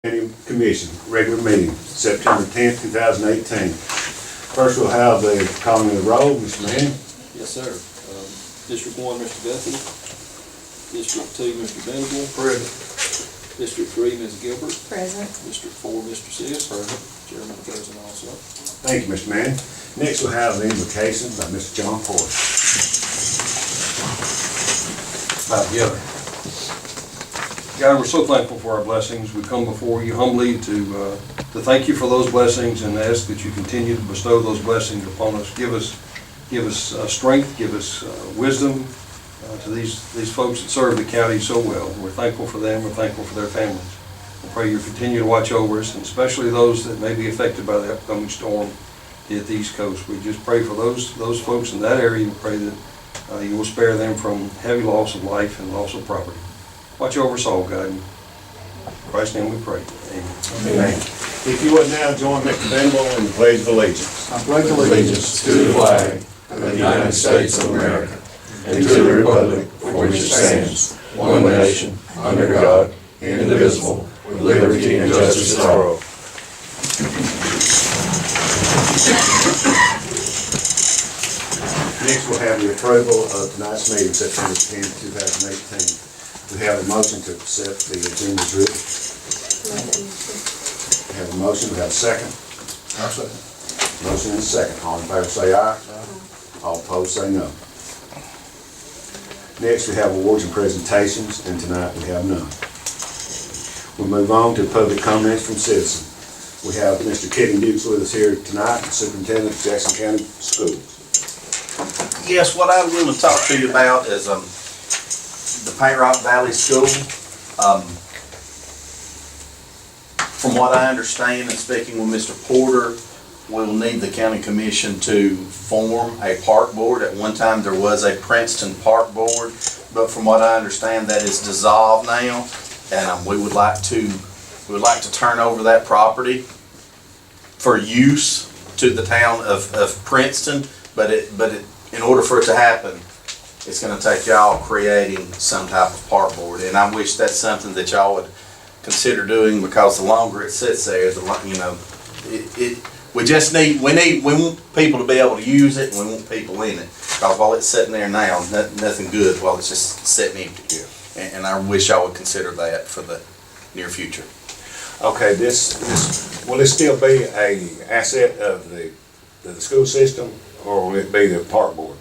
Commission, regular meeting, September 10th, 2018. First, we'll have the calling of the roll. Mr. Manning? Yes, sir. District 1, Mr. Guthrie. District 2, Mr. Venable. Present. District 3, Ms. Gilbert. Present. District 4, Mr. Sis. Present. Chairman present also. Thank you, Mr. Manning. Next, we'll have the invocation by Mr. John Porter. God, we're so thankful for our blessings. We come before you humbly to thank you for those blessings and ask that you continue to bestow those blessings upon us. Give us strength, give us wisdom to these folks that serve the county so well. We're thankful for them. We're thankful for their families. We pray you continue to watch over us, and especially those that may be affected by the upcoming storm at the East Coast. We just pray for those folks in that area. We pray that you will spare them from heavy loss of life and loss of property. Watch over us all, God. In Christ's name we pray. Amen. Amen. If you would now join Mr. Venable in the Pledge of Allegiance. I pledge allegiance to the flag of the United States of America and to the republic for which it stands, one nation, under God, indivisible, with liberty and justice for all. Next, we'll have the approval of tonight's meeting, September 10th, 2018. We have a motion to accept the agenda as written. We have a motion, we have a second. I'll second. Motion and a second. All in favor say aye. All opposed say no. Next, we have awards and presentations, and tonight we have none. We'll move on to public comments from citizens. We have Mr. Kevin Dukes with us here tonight, Superintendent of Jackson County Schools. Yes, what I want to talk to you about is the Paint Rock Valley School. From what I understand, and speaking with Mr. Porter, we'll need the county commission to form a park board. At one time, there was a Princeton Park Board, but from what I understand, that is dissolved now, and we would like to turn over that property for use to the town of Princeton. But in order for it to happen, it's going to take y'all creating some type of park board, and I wish that's something that y'all would consider doing, because the longer it sits there, we want people to be able to use it, and we want people in it. Because while it's sitting there now, nothing good while it's just sitting empty here. And I wish y'all would consider that for the near future. Okay, will this still be an asset of the school system, or will it be the park board?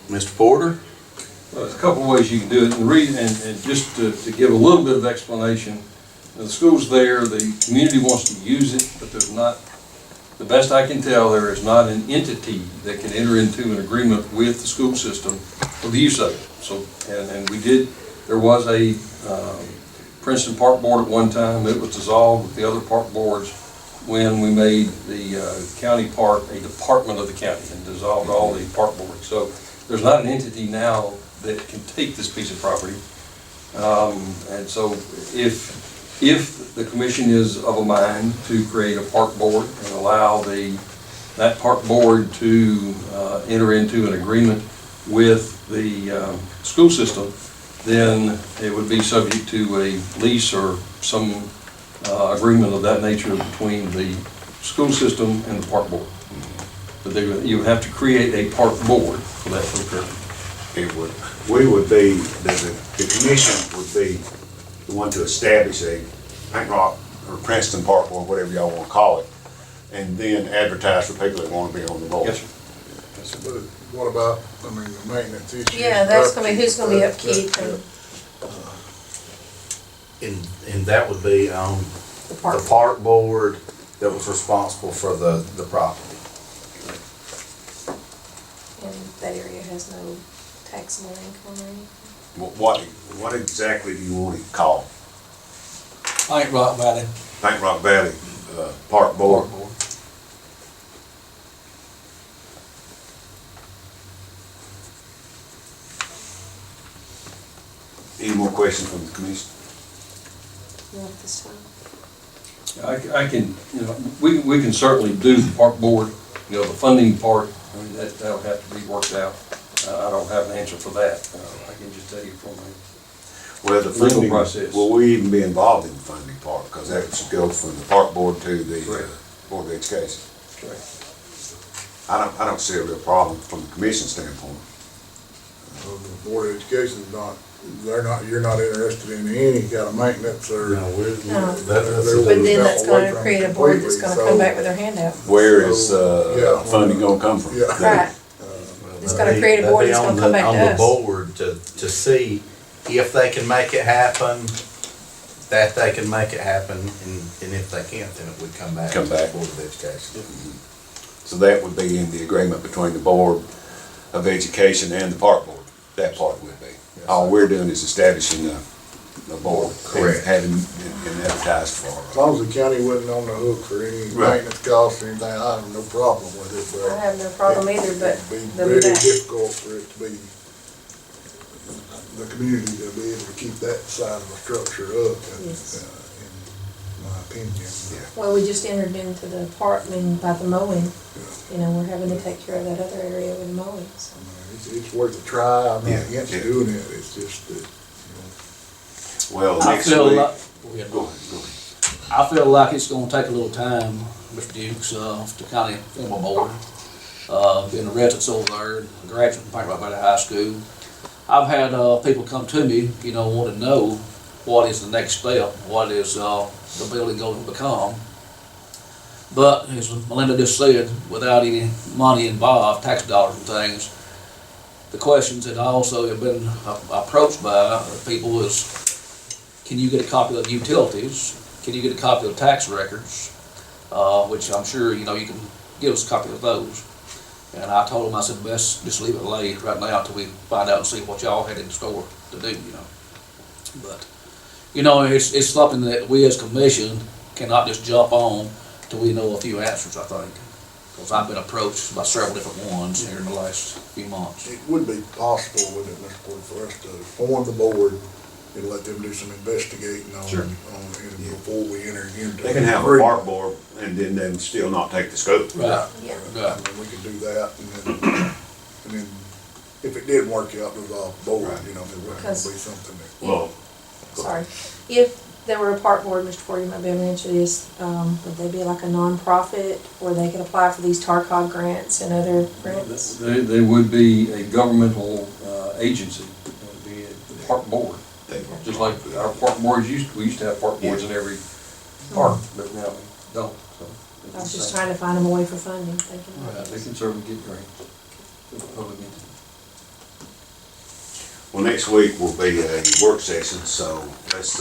Mr. Porter? Well, there's a couple of ways you can do it, and the reason, and just to give a little bit of explanation, the school's there, the community wants to use it, but there's not, the best I can tell, there is not an entity that can enter into an agreement with the school system for the use of it. So, and there was a Princeton Park Board at one time. It was dissolved with the other park boards when we made the county park a department of the county and dissolved all the park boards. So there's not an entity now that can take this piece of property. And so if the commission is of a mind to create a park board and allow that park board to enter into an agreement with the school system, then it would be subject to a lease or some agreement of that nature between the school system and the park board. But you would have to create a park board for that to occur. The commission would be the one to establish a Paint Rock or Princeton Park Board, whatever y'all want to call it, and then advertise for people that want to be on the board. Yes, sir. But what about, the maintenance issue? Yeah, that's gonna be, who's gonna be upkeep and And that would be the park. the park board that was responsible for the property. And that area has no taxable income or anything. What exactly do you want it called? Paint Rock Valley. Paint Rock Valley Park Board. Any more questions from the commission? Not this time. I can, we can certainly do the park board, the funding part. I mean, that'll have to be worked out. I don't have an answer for that. I can just tell you from Well, the legal funding, process. will we even be involved in the funding part? Because that should go from the park board to the Correct. Board of Education. Correct. I don't see a real problem from the commission standpoint. The Board of Education's not, you're not interested in any kind of maintenance or. No. They're But then that's away gonna from create a it board that's completely, gonna so- come back with their hand out. Where is, Yeah. funding gonna come from? Yeah. Right. It's gonna create a board that's gonna come back to On the us. board to see if they can make it happen, that they can make it happen, and if they can't, then it would come back. Come to the back. Board of Education. So that would be in the agreement between the Board of Education and the park board. That part would be. All we're doing is establishing a board. Correct. Having it advertised for. As long as the county wasn't on the hook for any Right. maintenance costs or anything, I have no problem with it, but. I have no problem either, but It'd be they'll be very back. difficult for it to be, the community to be able to keep that side of the structure up, Yes. in my opinion. Well, we just entered into the part, by the mowing, you know, we're having to take care of that other area with mowing, so. It's worth a try, I'm Yeah, not against yeah. doing it, it's just that, Well, I next feel week. like, Go ahead, go ahead. I feel like it's gonna take a little time, Mr. Dukes, to kind of form a board. Being a resident over there, a graduate from Paint Rock Valley High School. I've had, people come to me, you know, want to know what is the next step, what is, the building going to become. But, as Melinda just said, without any money involved, tax dollars and things, the questions that I also have been approached by people is, can you get a copy of the utilities? Can you get a copy of tax records? Which I'm sure, you know, you can give us a copy of those. And I told them, I said, best just leave it laid right now until we find out and see what y'all had in store to do, you know. But, you know, it's something that we as commission cannot just jump on till we know a few answers, I think. Because I've been approached by several different ones here in the last few months. it would be possible, wouldn't it, Mr. Board, for us to form the board and let them do some investigating on, Sure. it before we enter into. They can have a park board and then them still not take the scope. Right, Yeah. right. And then we could do that, and then if it did work out, it was off the board, you know, it wasn't gonna be something that. Well, Sorry. If there were a park board, Mr. Ford, you might be able to answer this, would they be like a nonprofit where they could apply for these TARCOG grants and other grants? They would be a governmental agency, it would be a park board. Just like our park boards we used to have park boards in every park, but now we don't, so. I was just trying to find them a way for funding, thank you. Right, they can certainly get grants. for the public entity. well, next week will be a work session, so let's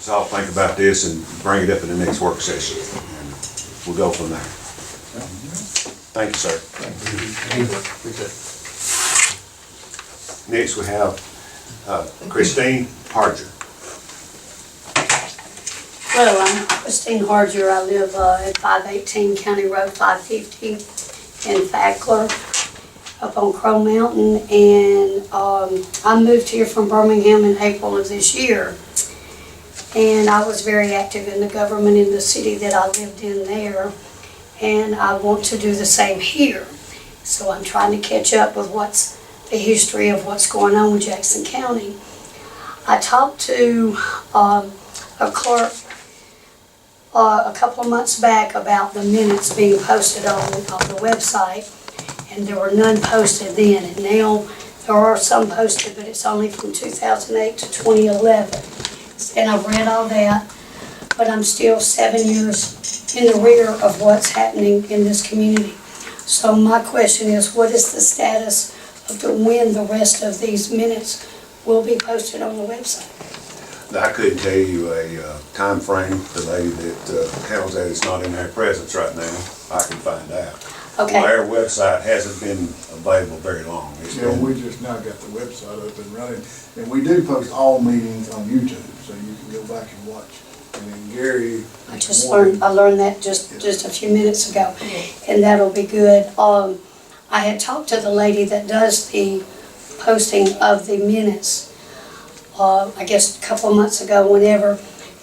all think about this and bring it up in the next work session. And we'll go from there. Thank you, sir. Next, we have Christine Harger. Hello, I'm Christine Harger. I live at 518 County Road 550 in Fackler, up on Crow Mountain. And I moved here from Birmingham in April of this year. And I was very active in the government in the city that I lived in there. And I want to do the same here. So I'm trying to catch up with what's the history of what's going on with Jackson County. I talked to a clerk a couple of months back about the minutes being posted on the website, and there were none posted then, and now there are some posted, but it's only from 2008 to 2011. And I've read all that, but I'm still 7 years in the rear of what's happening in this community. So my question is, what is the status of when the rest of these minutes will be posted on the website? I couldn't tell you a time frame. The lady that handles that is not in our presence right now. I can find out. Okay. Well, our website hasn't been available very long. It's Yeah, been- we just now got the website up and running, and we do post all meetings on YouTube, so you can go back and watch. And then Gary. I learned that just a few minutes ago, and that'll be good. I had talked to the lady that does the posting of the minutes, I guess a couple of months ago, whenever,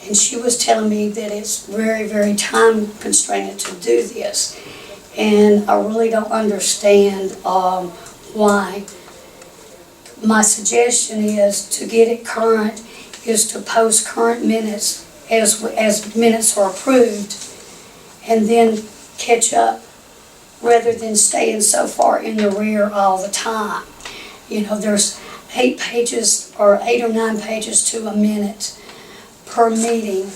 and she was telling me that it's very, very time constrained to do this. And I really don't understand why my suggestion is to get it current, is to post current minutes as minutes are approved, and then catch up rather than staying so far in the rear all the time. You know, there's 8 or 9 pages to a minute per meeting.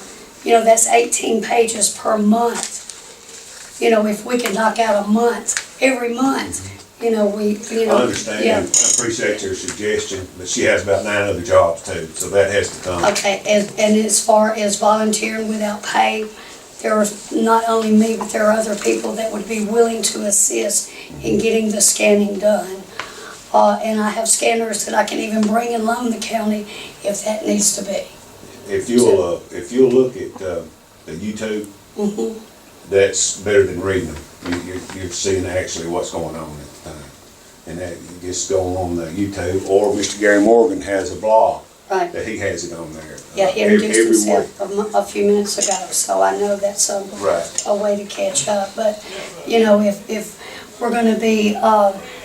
You know, that's 18 pages per month. You know, if we could knock out a month, every month, you know, I understand, yeah. I appreciate your suggestion, but she has about 9 other jobs too, so that has to come. Okay, and as far as volunteering without pay, there are not only me, but there are other people that would be willing to assist in getting the scanning done. And I have scanners that I can even bring and loan the county if that needs to be. If you'll look at the YouTube, that's better than reading them. You're seeing actually what's going on at the time. And that, you just go on the YouTube, or Mr. Gary Morgan has a blog Right. that he has it on there. Yeah, he every introduced week. himself a few minutes ago, so I know that's Right. a way to catch up. But, you know, if we're gonna be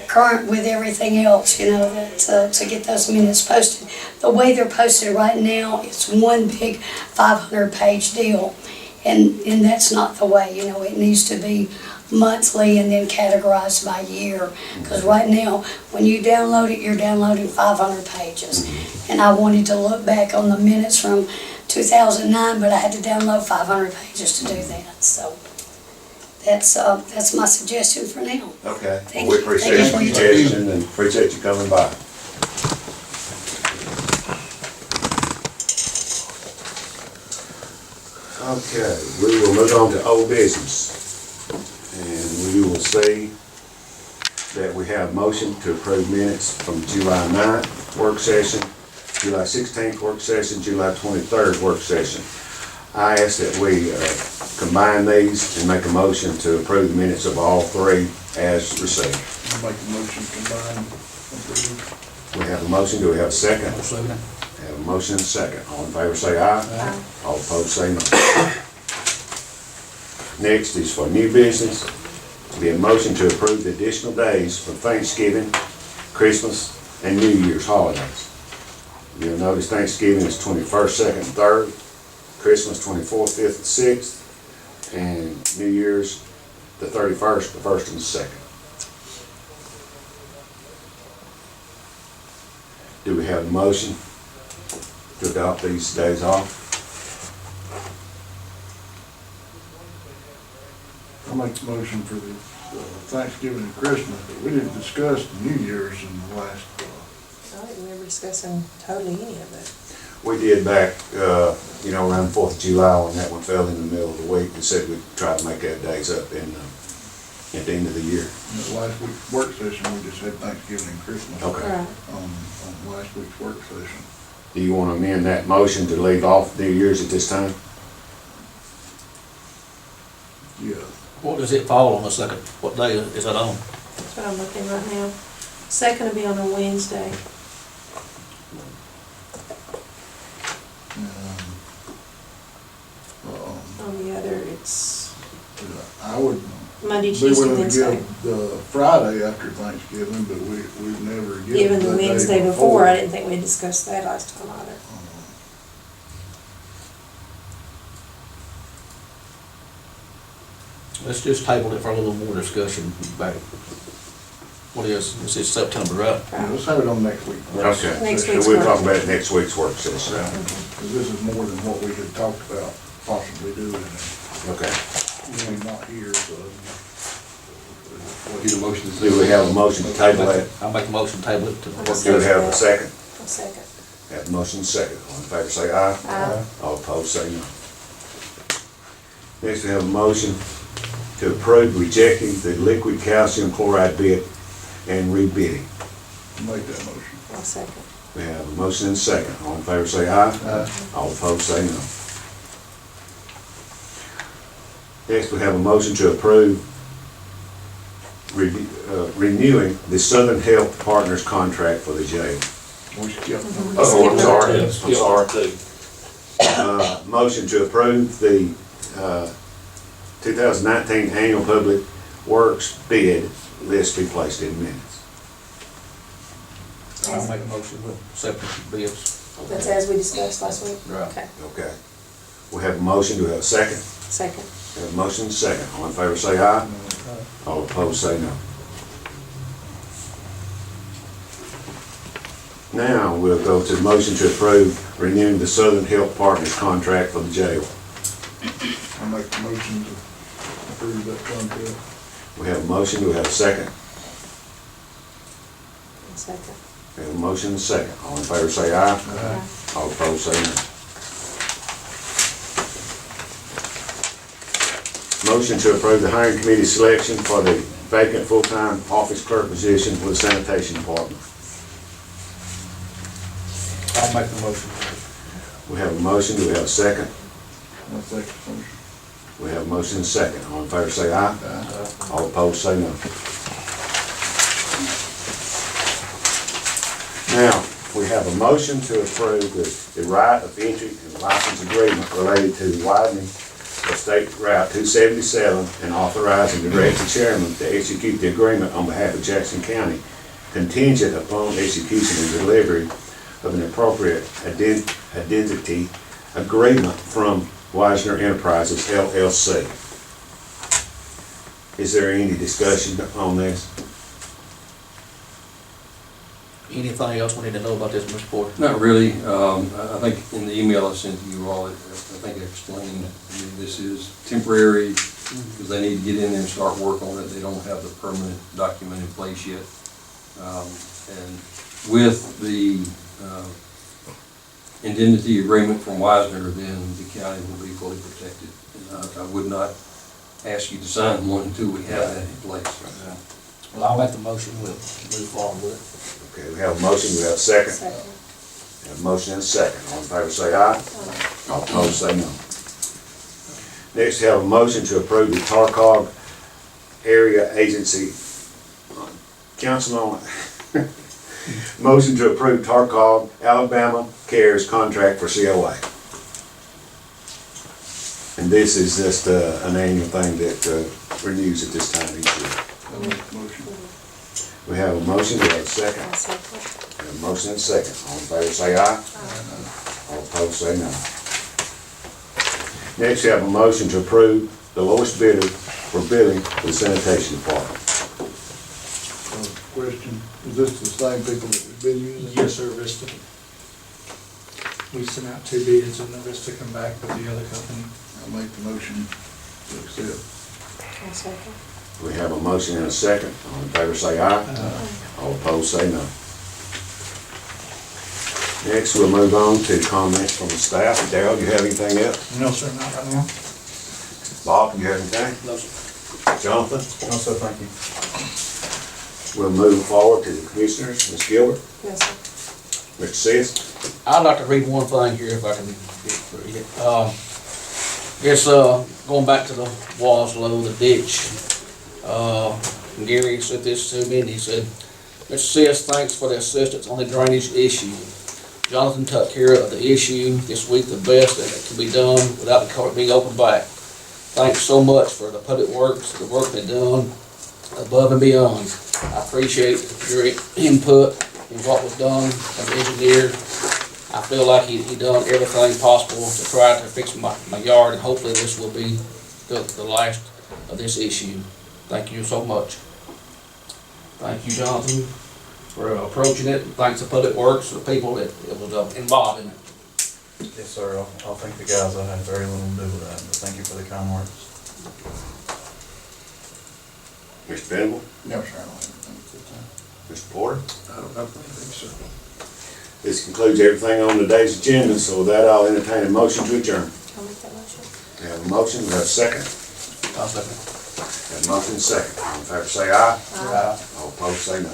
current with everything else, you know, that to get those minutes posted. The way they're posted right now, it's one big 500-page deal, and that's not the way. You know, it needs to be monthly and then categorized by year. Because right now, when you download it, you're downloading 500 pages. And I wanted to look back on the minutes from 2009, but I had to download 500 pages to do that. So that's my suggestion for now. Okay, Thank we you. appreciate Thank your you. suggestion and appreciate you coming by. Okay, we will move on to old business. And we will see that we have motion to approve minutes from July 9th work session, July 16th work session, July 23rd work session. I ask that we combine these and make a motion to approve the minutes of all 3 as received. I'll make a motion combined. We have a motion, do we have a second? Second. Have a motion and a second. All in favor say aye. Aye. All opposed say no. Next is for new business. Be a motion to approve the additional days for Thanksgiving, Christmas, and New Year's holidays. You'll notice Thanksgiving is 21st, 2nd, and 3rd, Christmas 24th, 5th, and 6th, and New Year's the 31st, the 1st, and the 2nd. Do we have a motion to adopt these days off? I'll make the motion for the Thanksgiving and Christmas, but we didn't discuss the New Year's in the last, I don't remember discussing totally any of it. We did back, around 4th of July when that one fell in the middle of the week and said we'd try to make that days up at the end of the year. in the last week's work session, we just had Thanksgiving and Christmas. Okay. Right. On last week's work session. Do you want to amend that motion to leave off New Year's at this time? Yeah. What does it fall on the second? What day is that on? That's what I'm looking right now. Second will be on a Wednesday. On the other, it's I would Monday, be Tuesday, willing to Wednesday. give the Friday after Thanksgiving, but we've never given Even the the day Wednesday before, I didn't think we discussed that last time either. Let's just table it for a little more discussion back. What is, this is September, right? Yeah, let's have it on next week. Okay. Next So week's we'll work. talk about it next week's work session. Because this is more than what we had talked about possibly doing, and Okay. we're not here, so. Get a motion. Do we have a motion to table that? I'll make a motion to table it to the work Do we session. have a second? A second. Have a motion second. All in favor say aye. Aye. All opposed say no. Next we have a motion to approve rejecting the liquid calcium chloride bid and rebidding. Make that motion. I'll second. We have a motion and a second. All in favor say aye. Aye. All opposed say no. Next we have a motion to approve renewing the Southern Health Partners contract for the jail. We skipped number two. Oh, I'm sorry, Yes, I'm sorry. Motion to approve the 2019 annual public works bid list be placed in minutes. I I'll make a motion to accept the bids. That's as we discussed last week? Right. Okay, Okay. We have a motion, do we have a second? second. We have a motion and a second. All in favor say aye. All opposed say no. Now, we'll go to the motion to approve renewing the Southern Health Partners contract for the jail. I make the motion to approve that contract. We have a motion, do we have a second? Second. We have a motion and a second. All in favor say aye. Aye. All opposed say no. Motion to approve the hiring committee selection for the vacant full-time office clerk position for the sanitation department. I'll make the motion. We have a motion, do we have a second? I second the motion. We have a motion and a second. All in favor say aye. All opposed say no. Now, we have a motion to approve the right of entry and license agreement related to the widening of State Route 277 and authorizing the director chairman to execute the agreement on behalf of Jackson County contingent upon execution and delivery of an appropriate identity agreement from Wisner Enterprises LLC. Is there any discussion on this? Anything else we need to know about this, Mr. Porter? Not really. I think in the email I sent to you all, I think I explained, this is temporary, because they need to get in there and start work on it. They don't have the permanent document in place yet. And with the indemnity agreement from Wisner, then the county will be fully protected. And I would not ask you to sign one until we have that in place. Well, I'll make the motion, we'll move forward with it. Okay, we have a motion, we have a second. Second. We have a motion and a second. All in favor say aye. All opposed say no. Next, we have a motion to approve the Tarcog Area Agency. Councilman, motion to approve Tarcog Alabama Cares contract for COA. And this is just an annual thing that renews at this time each year. I make the motion. We have a motion, we have a second. I'll second. We have a motion and a second. All in favor say aye. All opposed say no. Next, we have a motion to approve the lowest bidder for billing for the sanitation department. Question, is this the same people that we've been using? Yes, sir, Vista. We sent out 2 bids and then Vista come back with the other company. I make the motion to accept. I'll second. We have a motion and a second. All in favor say aye. All opposed say no. Next, we'll move on to comments from the staff. Darryl, you have anything else? No, sir, not right now. Bob, you have anything? No, sir. Jonathan? No, sir, thank you. We'll move forward to the commissioners. Ms. Gilbert? Yes, sir. Mr. Sis? I'd like to read one thing here if I can read it. It's going back to the Waslow, the ditch. Gary said this to me and he said, Mr. Sis, thanks for the assistance on the drainage issue. Jonathan took care of the issue this week the best that it can be done without the culvert being opened back. Thanks so much for the public works, the work they done above and beyond. I appreciate your input in what was done as an engineer. I feel like he done everything possible to try to fix my yard, and hopefully this will be the last of this issue. Thank you so much. Thank you, Jonathan, for approaching it. Thanks to Public Works, the people that was involved in it. Yes, sir. I'll thank the guys. I had very little to do with that, but thank you for the kind words. Mr. Venable? No, sir, I don't have anything at this time. Mr. Porter? I don't think so. This concludes everything on today's agenda, so with that, I'll entertain a motion to adjourn. I'll make that motion. We have a motion, we have a second. I'll second. We have a motion and a second. All in favor say aye. Aye. All opposed say no.